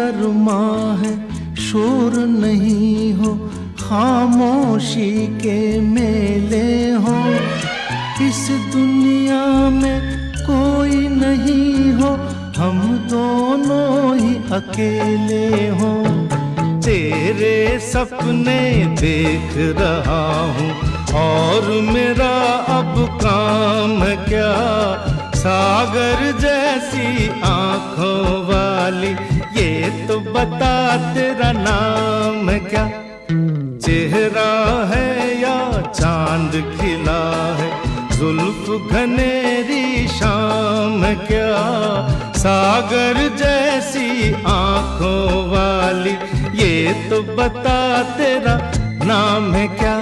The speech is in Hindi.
अरमा है, शोर नहीं हो, खामोशी के मेले हो। इस दुनिया में कोई नहीं हो, हम दोनों ही अकेले हो। तेरे सपने देख रहा हूँ और मेरा अब काम क्या। सागर जैसी आंखों वाली, ये तो बता तेरा नाम क्या। चेहरा है या चांद खिला है, जुल्फ घनेरी शाम क्या। सागर जैसी आंखों वाली, ये तो बता तेरा नाम है क्या।